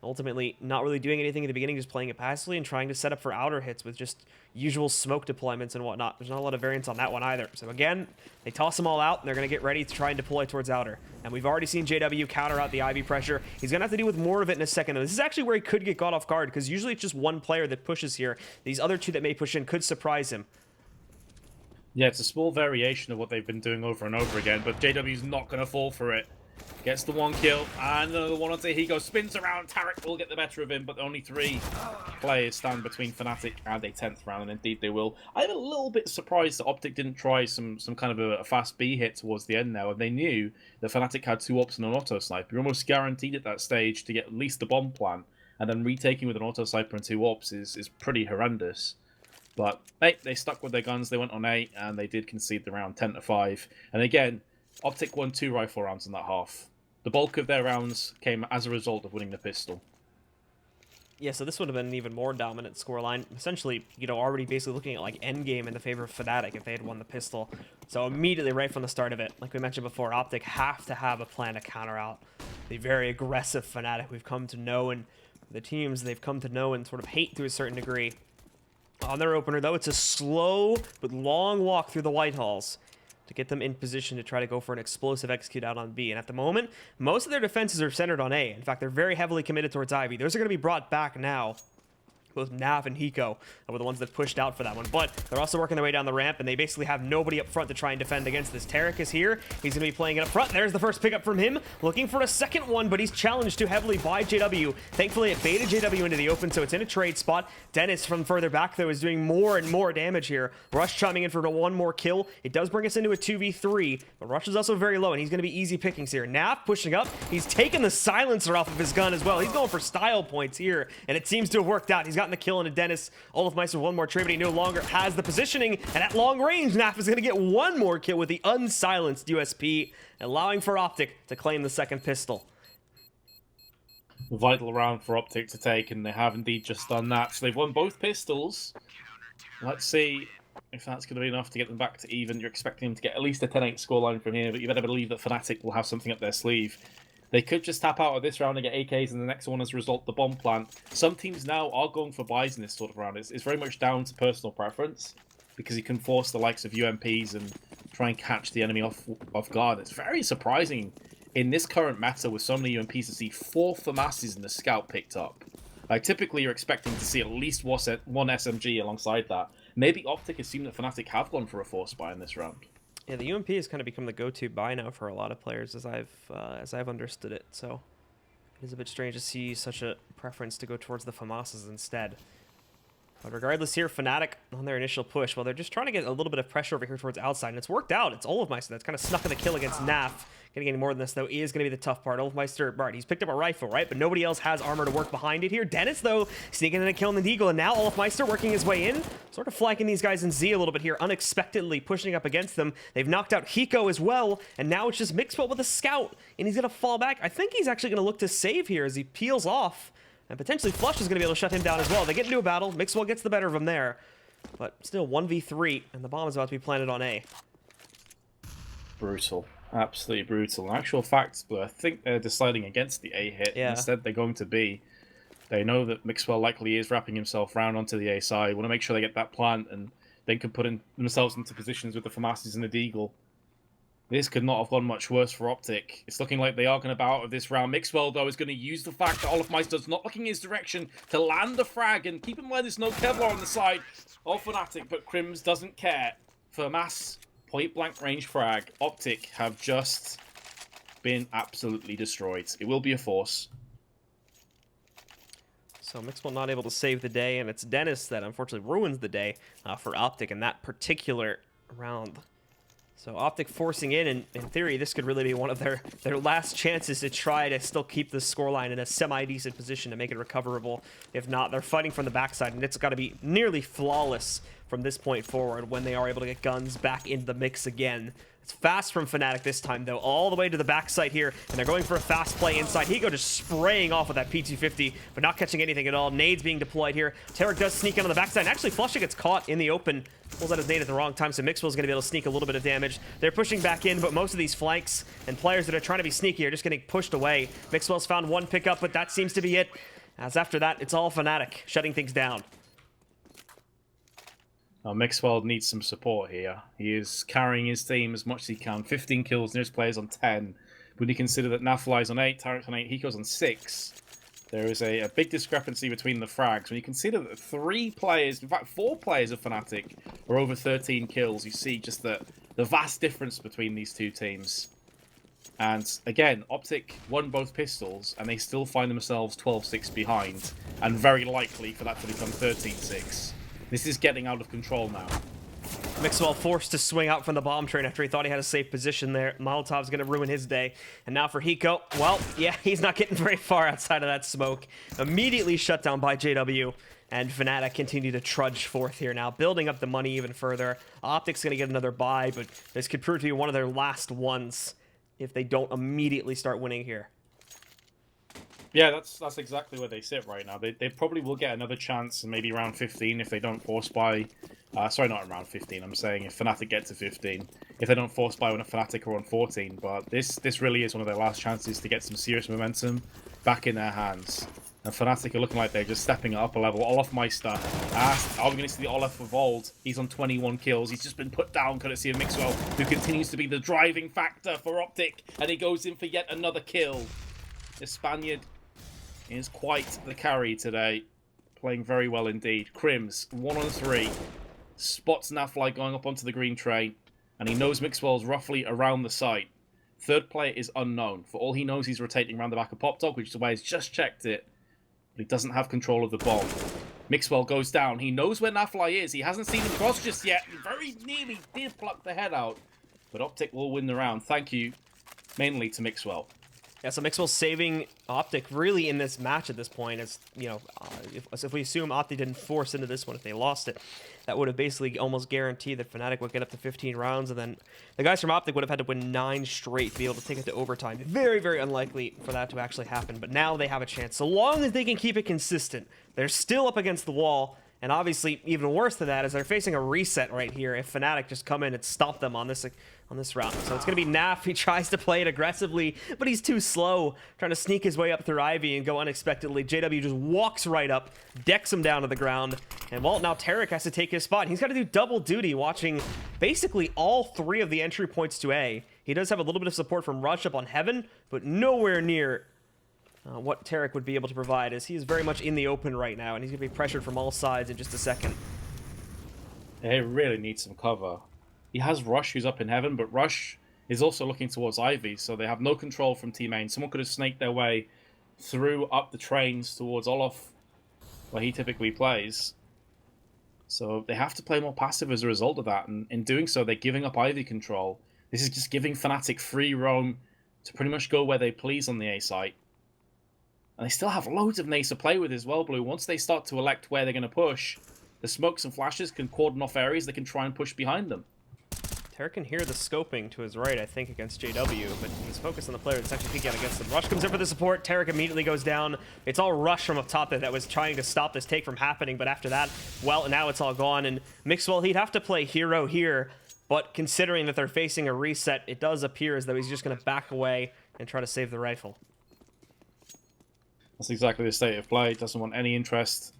ultimately not really doing anything at the beginning, just playing it passively and trying to set up for outer hits with just usual smoke deployments and whatnot. There's not a lot of variance on that one either. So again, they toss them all out and they're going to get ready to try and deploy towards outer. And we've already seen JW counter out the Ivy pressure. He's going to have to deal with more of it in a second. This is actually where he could get caught off guard, because usually it's just one player that pushes here. These other 2 that may push in could surprise him. Yeah, it's a small variation of what they've been doing over and over again, but JW's not going to fall for it. Gets the 1 kill, and another 1 onto Higo, spins around, Tarek will get the better of him, but only 3 players stand between Fnatic and a 10th round, and indeed they will. I'm a little bit surprised that OpTic didn't try some kind of a fast B hit towards the end now, and they knew that Fnatic had 2 ops and an auto sniper. You're almost guaranteed at that stage to get at least the bomb plant, and then retaking with an auto sniper and 2 ops is pretty horrendous. But hey, they stuck with their guns, they went on 8, and they did concede the round 10-5. And again, OpTic won 2 rifle rounds in that half. The bulk of their rounds came as a result of winning the pistol. Yeah, so this would have been an even more dominant scoreline. Essentially, you know, already basically looking at like endgame in the favor of Fnatic if they had won the pistol. So immediately right from the start of it, like we mentioned before, OpTic have to have a plan to counter out the very aggressive Fnatic we've come to know, and the teams they've come to know and sort of hate to a certain degree. On their opener, though, it's a slow but long walk through the White Halls to get them in position to try to go for an explosive execute out on B. And at the moment, most of their defenses are centered on A. In fact, they're very heavily committed towards Ivy. Those are going to be brought back now. Both Nav and Hiko were the ones that pushed out for that one. But they're also working their way down the ramp, and they basically have nobody up front to try and defend against this. Tarek is here. He's going to be playing it up front. There's the first pickup from him. Looking for a second one, but he's challenged too heavily by JW. Thankfully, it baited JW into the open, so it's in a trade spot. Dennis from further back, though, is doing more and more damage here. Rush chiming in for one more kill. It does bring us into a 2v3, but Rush is also very low, and he's going to be easy pickings here. Nav pushing up. He's taken the silencer off of his gun as well. He's going for style points here, and it seems to have worked out. He's gotten the kill into Dennis. Olofmeister one more trade, but he no longer has the positioning, and at long range, Naf is going to get one more kill with the unsilenced USP, allowing for OpTic to claim the second pistol. Vital round for OpTic to take, and they have indeed just done that. So they've won both pistols. Let's see if that's going to be enough to get them back to even. You're expecting them to get at least a 10-8 scoreline from here, but you better believe that Fnatic will have something up their sleeve. They could just tap out of this round and get AKs in the next one as a result, the bomb plant. Some teams now are going for buys in this sort of round. It's very much down to personal preference, because you can force the likes of UMPs and try and catch the enemy off guard. It's very surprising in this current meta with so many UMPs to see 4 FAMASs in the scout picked up. Like, typically you're expecting to see at least one SMG alongside that. Maybe OpTic assume that Fnatic have gone for a force buy in this round. Yeah, the UMP has kind of become the go-to buy now for a lot of players, as I've understood it. So it is a bit strange to see such a preference to go towards the FAMASs instead. But regardless here, Fnatic on their initial push, well, they're just trying to get a little bit of pressure over here towards outside, and it's worked out. It's Olofmeister that's kind of snuck in the kill against Naf. Getting any more than this, though, is going to be the tough part. Olofmeister, right, he's picked up a rifle, right? But nobody else has armor to work behind it here. Dennis, though, sneaking in a kill in the Deagle, and now Olofmeister working his way in, sort of flanking these guys in Z a little bit here, unexpectedly pushing up against them. They've knocked out Hiko as well, and now it's just Mixwell with a scout, and he's going to fall back. I think he's actually going to look to save here as he peels off, and potentially Flush is going to be able to shut him down as well. They get into a battle. Mixwell gets the better of him there, but still 1v3, and the bomb is about to be planted on A. Brutal. Absolutely brutal. In actual fact, I think they're deciding against the A hit. Yeah. Instead, they're going to B. They know that Mixwell likely is wrapping himself round onto the A side. Want to make sure they get that plant and then can put themselves into positions with the FAMASs and the Deagle. This could not have gone much worse for OpTic. It's looking like they are going to bow out of this round. Mixwell, though, is going to use the fact that Olofmeister's not looking in his direction to land the frag. And keep in mind, there's no Kevlar on the side of Fnatic, but Crims doesn't care. FAMAS point-blank range frag. OpTic have just been absolutely destroyed. It will be a force. So Mixwell not able to save the day, and it's Dennis that unfortunately ruins the day for OpTic in that particular round. So OpTic forcing in theory, this could really be one of their last chances to try to still keep the scoreline in a semi-decent position to make it recoverable. If not, they're fighting from the backside, and it's got to be nearly flawless from this point forward when they are able to get guns back into the mix again. It's fast from Fnatic this time, though, all the way to the backside here, and they're going for a fast play inside. Hiko just spraying off with that P250, but not catching anything at all. Nades being deployed here. Tarek does sneak in on the backside, and actually Flusha gets caught in the open. Pulls out his nade at the wrong time, so Mixwell's going to be able to sneak a little bit of damage. They're pushing back in, but most of these flanks and players that are trying to be sneaky are just getting pushed away. Mixwell's found one pickup, but that seems to be it. As after that, it's all Fnatic, shutting things down. Now, Mixwell needs some support here. He is carrying his team as much as he can. 15 kills, nearest players on 10. When you consider that Naflies on 8, Tarek's on 8, Hiko's on 6, there is a big discrepancy between the frags. When you consider that 3 players, in fact 4 players of Fnatic are over 13 kills, you see just the vast difference between these two teams. And again, OpTic won both pistols, and they still find themselves 12-6 behind, and very likely for that to become 13-6. This is getting out of control now. Mixwell forced to swing out from the bomb train after he thought he had a safe position there. Molotov's going to ruin his day. And now for Hiko, well, yeah, he's not getting very far outside of that smoke. Immediately shut down by JW. And Fnatic continue to trudge forth here now, building up the money even further. OpTic's going to get another buy, but this could prove to be one of their last ones if they don't immediately start winning here. Yeah, that's exactly where they sit right now. They probably will get another chance, maybe round 15 if they don't force buy. Sorry, not around 15. I'm saying if Fnatic get to 15, if they don't force buy when a Fnatic are on 14. But this really is one of their last chances to get some serious momentum back in their hands. And Fnatic are looking like they're just stepping it up a level. Olaf Meister. Are we going to see the Olaf of old? He's on 21 kills. He's just been put down courtesy of Mixwell, who continues to be the driving factor for OpTic. And he goes in for yet another kill. The Spaniard is quite the carry today. Playing very well indeed. Crims, 1-on-3. Spots Nafly going up onto the green train. And he knows Mixwell's roughly around the site. Third player is unknown. For all he knows, he's rotating around the back of PopDog, which is why he's just checked it. But he doesn't have control of the bomb. Mixwell goes down. He knows where Nafly is. He hasn't seen him cross just yet. And very nearly did pluck the head out. But OpTic will win the round. Thank you, mainly to Mixwell. Yeah, so Mixwell saving OpTic really in this match at this point. Is, you know, if we assume OpTic didn't force into this one, if they lost it, that would have basically almost guaranteed that Fnatic would get up to 15 rounds, and then the guys from OpTic would have had to win 9 straight to be able to take it to overtime. Very, very unlikely for that to actually happen, but now they have a chance. So long as they can keep it consistent, they're still up against the wall, and obviously even worse than that is they're facing a reset right here if Fnatic just come in and stop them on this round. So it's going to be Naf. He tries to play it aggressively, but he's too slow, trying to sneak his way up through Ivy and go unexpectedly. JW just walks right up, decks him down to the ground, and well, now Tarek has to take his spot. He's got to do double duty, watching basically all 3 of the entry points to A. He does have a little bit of support from Rush up on Heaven, but nowhere near what Tarek would be able to provide, as he is very much in the open right now, and he's going to be pressured from all sides in just a second. They really need some cover. He has Rush, who's up in Heaven, but Rush is also looking towards Ivy, so they have no control from Team Main. Someone could have snaked their way through up the trains towards Olaf, where he typically plays. So they have to play more passive as a result of that, and in doing so, they're giving up Ivy control. This is just giving Fnatic free roam to pretty much go where they please on the A site. And they still have loads of nades to play with as well, Blue. Once they start to elect where they're going to push, the smokes and flashes can cordon off areas they can try and push behind them. Tarek can hear the scoping to his right, I think, against JW, but he's focused on the player that's actually peeking out against him. Rush comes in for the support. Tarek immediately goes down. It's all Rush from up top that was trying to stop this take from happening, but after that, well, now it's all gone. And Mixwell, he'd have to play hero here, but considering that they're facing a reset, it does appear as though he's just going to back away and try to save the rifle. That's exactly the state of play. Doesn't want any interest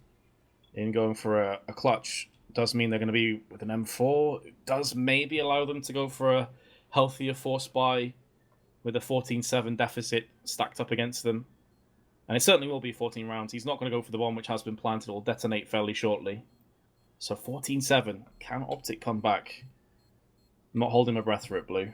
in going for a clutch. Does mean they're going to be with an M4. It does maybe allow them to go for a healthier force buy with a 14-7 deficit stacked up against them. And it certainly will be 14 rounds. He's not going to go for the one which has been planted. It will detonate fairly shortly. So 14-7. Can OpTic come back? I'm not holding my breath for it, Blue.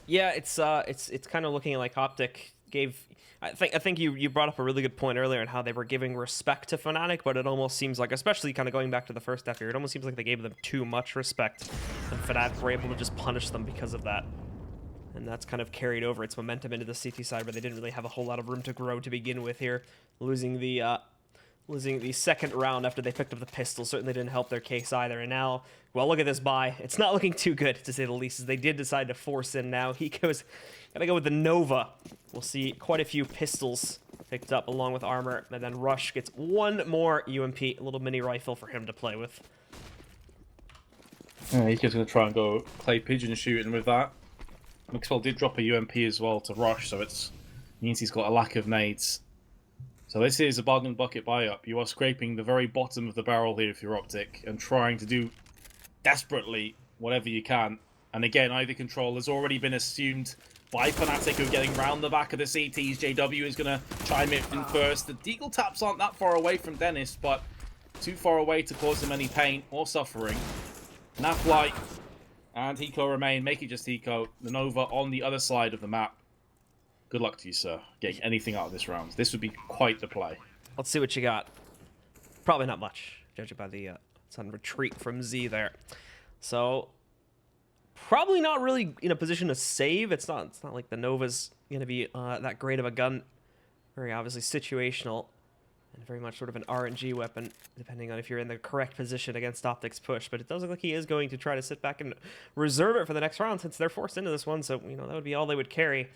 Yeah, it's kind of looking like OpTic gave... I think you brought up a really good point earlier on how they were giving respect to Fnatic, but it almost seems like, especially kind of going back to the first half here, it almost seems like they gave them too much respect, and Fnatic were able to just punish them because of that. And that's kind of carried over its momentum into the CT side, where they didn't really have a whole lot of room to grow to begin with here. Losing the second round after they picked up the pistol certainly didn't help their case either. And now, well, look at this buy. It's not looking too good, to say the least, as they did decide to force in now. He goes, gotta go with the Nova. We'll see quite a few pistols picked up along with armor, and then Rush gets one more UMP, a little mini rifle for him to play with. Yeah, he's just going to try and go play pigeon shooting with that. Mixwell did drop a UMP as well to Rush, so it means he's got a lack of nades. So this is a bargain bucket buy-up. You are scraping the very bottom of the barrel here if you're OpTic, and trying to do desperately whatever you can. And again, Ivy control has already been assumed by Fnatic, who are getting round the back of the CTs. JW is going to chime in first. The deagle taps aren't that far away from Dennis, but too far away to cause him any pain or suffering. Nafly and Hiko remain. Make it just Hiko. The Nova on the other side of the map. Good luck to you, sir, getting anything out of this round. This would be quite the play. Let's see what you got. Probably not much, judging by the it's on retreat from Z there. So probably not really in a position to save. It's not like the Nova's going to be that great of a gun. Very obviously situational and very much sort of an RNG weapon, depending on if you're in the correct position against OpTic's push. But it does look like he is going to try to sit back and reserve it for the next round, since they're forced into this one. So, you know, that would be all they would carry.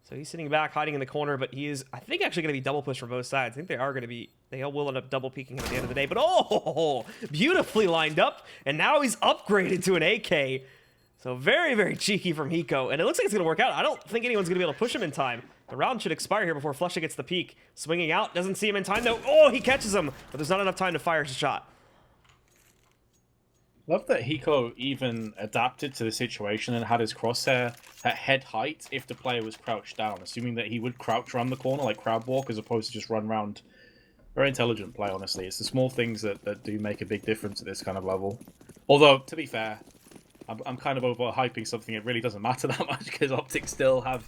So he's sitting back, hiding in the corner, but he is, I think, actually going to be double pushed from both sides. I think they all will end up double peeking him at the end of the day. But oh, beautifully lined up, and now he's upgraded to an AK. So very, very cheeky from Hiko, and it looks like it's going to work out. I don't think anyone's going to be able to push him in time. The round should expire here before Flusha gets the peek. Swinging out, doesn't see him in time, though. Oh, he catches him, but there's not enough time to fire his shot. Love that Hiko even adapted to the situation and had his crosshair at head height if the player was crouched down, assuming that he would crouch around the corner like crowd walk as opposed to just run around. Very intelligent play, honestly. It's the small things that do make a big difference at this kind of level. Although, to be fair, I'm kind of overhyping something. It really doesn't matter that much because OpTic still have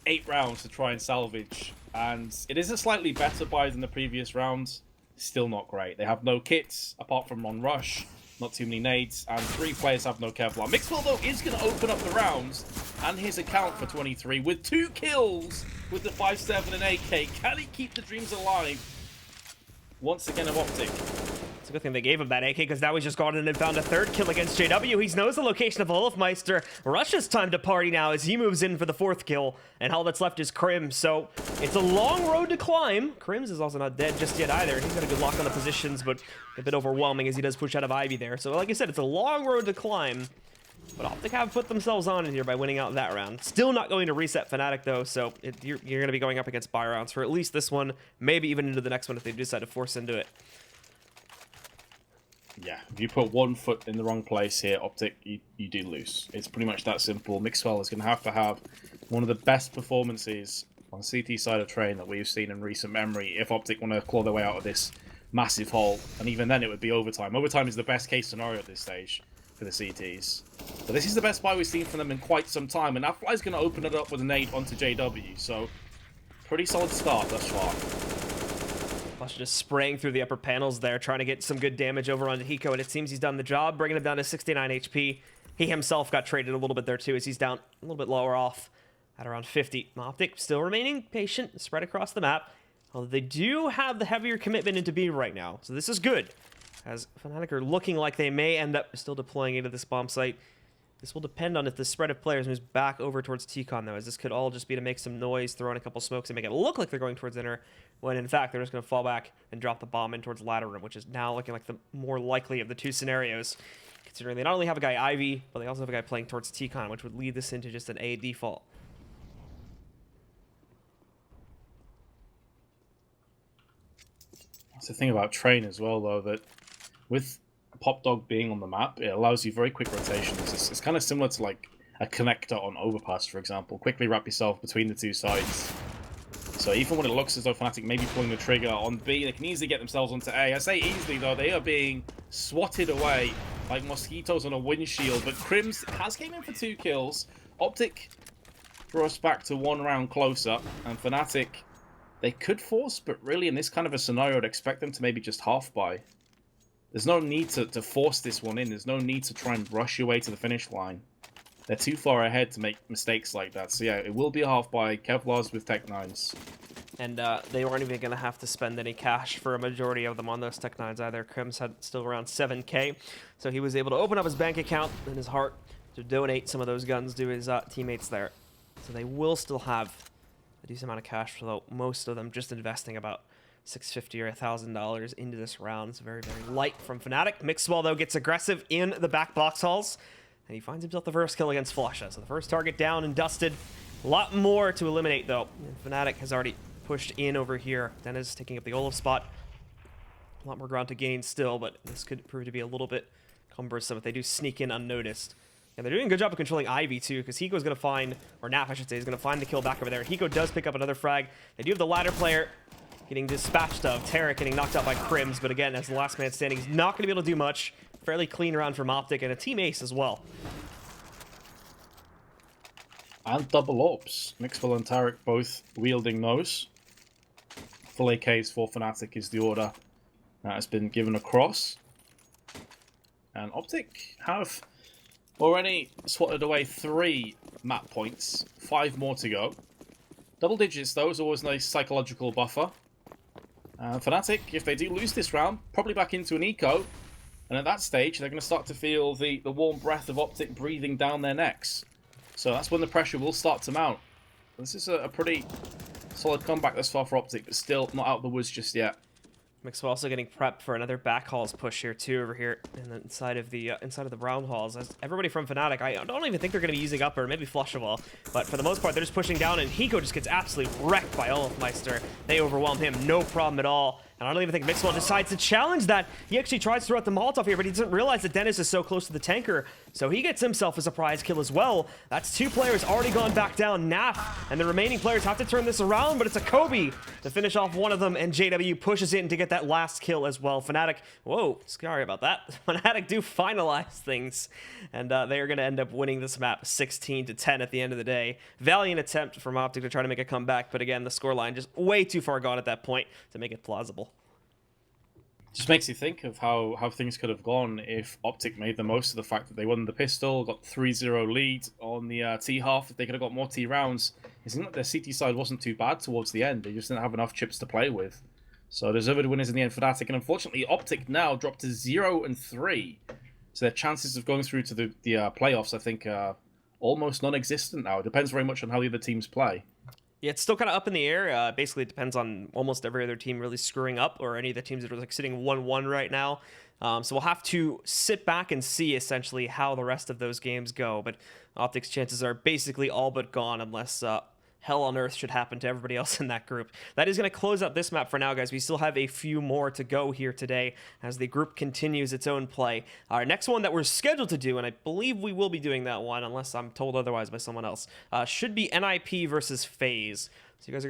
8 rounds to try and salvage. And it is a slightly better buy than the previous rounds. Still not great. They have no kits apart from on rush. Not too many nades, and 3 players have no Kevlar. Mixwell, though, is going to open up the rounds and his account for 23 with 2 kills with the 5-7 and AK. Can he keep the dreams alive once again of OpTic? It's a good thing they gave him that AK, because now he's just gone in and found a 3rd kill against JW. He knows the location of Olafmeister. Rush's time to party now as he moves in for the 4th kill, and all that's left is Krim. So it's a long road to climb. Krim's is also not dead just yet either. He's got a good lock on the positions, but a bit overwhelming as he does push out of Ivy there. So like I said, it's a long road to climb, but OpTic have put themselves on in here by winning out that round. Still not going to reset Fnatic, though, so you're going to be going up against buy rounds for at least this one, maybe even into the next one if they decide to force into it. Yeah, if you put 1 foot in the wrong place here, OpTic, you do lose. It's pretty much that simple. Mixwell is going to have one of the best performances on CT side of train that we've seen in recent memory if OpTic want to claw their way out of this massive hole. And even then, it would be overtime. Overtime is the best case scenario at this stage for the CTs. But this is the best buy we've seen from them in quite some time. And that fly's going to open it up with a nade onto JW. So, pretty solid start thus far. Flusha just spraying through the upper panels there, trying to get some good damage over onto Hiko, and it seems he's done the job, bringing him down to 69 HP. He himself got traded a little bit there too, as he's down a little bit lower off at around 50. OpTic still remaining patient, spread across the map, although they do have the heavier commitment into B right now, so this is good, as Fnatic are looking like they may end up still deploying into this bomb site. This will depend on if the spread of players moves back over towards T-Con, though, as this could all just be to make some noise, throw in a couple smokes, and make it look like they're going towards inner, when in fact they're just going to fall back and drop the bomb in towards ladder room, which is now looking like the more likely of the 2 scenarios, considering they not only have a guy Ivy, but they also have a guy playing towards T-Con, which would lead this into just an A default. That's the thing about Train as well, though, that with Pop Dog being on the map, it allows you very quick rotations. It's kind of similar to like a connector on Overpass, for example. Quickly wrap yourself between the 2 sides. So even when it looks as though Fnatic may be pulling the trigger on B, they can easily get themselves onto A. I say easily, though, they are being swatted away like mosquitoes on a windshield. But Crims has came in for 2 kills. OpTic draw us back to 1 round closer. And Fnatic, they could force, but really in this kind of a scenario, I'd expect them to maybe just half buy. There's no need to force this one in. There's no need to try and rush your way to the finish line. They're too far ahead to make mistakes like that. So yeah, it will be a half buy. Kevlar's with Tech 9s. And they weren't even going to have to spend any cash for a majority of them on those Tech 9s either. Crims had still around 7K. So he was able to open up his bank account and his heart to donate some of those guns to his teammates there. So they will still have a decent amount of cash, though most of them just investing about $650 or $1,000 into this round. It's very, very light from Fnatic. Mixwell, though, gets aggressive in the back box halls, and he finds himself the first kill against Flusha. So the first target down and dusted. A lot more to eliminate, though. And Fnatic has already pushed in over here. Dennis taking up the Olaf spot. A lot more ground to gain still, but this could prove to be a little bit cumbersome if they do sneak in unnoticed. And they're doing a good job of controlling Ivy, too, because Hiko's going to find, or Nap, I should say, is going to find the kill back over there. Hiko does pick up another frag. They do have the ladder player getting dispatched of. Tarek getting knocked out by Crims, but again, as the last man standing, he's not going to be able to do much. Fairly clean round from OpTic, and a team ace as well. And double ops. Mixwell and Tarek both wielding those. Full AKs for Fnatic is the order that has been given across. And OpTic have already swatted away 3 map points. 5 more to go. Double digits, though, is always a nice psychological buffer. Fnatic, if they do lose this round, probably back into an eco. And at that stage, they're going to start to feel the warm breath of OpTic breathing down their necks. So that's when the pressure will start to mount. This is a pretty solid comeback thus far for OpTic, but still not out of the woods just yet. Mixwell also getting prepped for another back halls push here too over here in the inside of the round halls. As everybody from Fnatic, I don't even think they're going to be using upper, maybe Flushable, but for the most part they're just pushing down, and Hiko just gets absolutely wrecked by Olafmeister. They overwhelm him, no problem at all. And I don't even think Mixwell decides to challenge that. He actually tries to throw out the Molotov here, but he doesn't realize that Dennis is so close to the tanker, so he gets himself a surprise kill as well. That's 2 players already gone back down. Naf and the remaining players have to turn this around, but it's a Kobe to finish off one of them, and JW pushes in to get that last kill as well. Fnatic, whoa, sorry about that. Fnatic do finalize things, and they are going to end up winning this map 16-10 at the end of the day. Valiant attempt from OpTic to try to make a comeback, but again, the scoreline just way too far gone at that point to make it plausible. Just makes you think of how things could have gone if OpTic made the most of the fact that they won the pistol, got 3-0 lead on the T half. If they could have got more T rounds, it seemed like their CT side wasn't too bad towards the end. They just didn't have enough chips to play with. So deserved winners in the end for Fnatic, and unfortunately OpTic now dropped to 0-3. So their chances of going through to the playoffs, I think, are almost non-existent now. It depends very much on how the other teams play. Yeah, it's still kind of up in the air. Basically, it depends on almost every other team really screwing up, or any of the teams that are like sitting 1-1 right now. So we'll have to sit back and see essentially how the rest of those games go. But OpTic's chances are basically all but gone unless hell on earth should happen to everybody else in that group. That is going to close out this map for now, guys. We still have a few more to go here today as the group continues its own play. Our next one that we're scheduled to do, and I believe we will be doing that one unless I'm told otherwise by someone else, should be NIP versus FaZe. So you guys are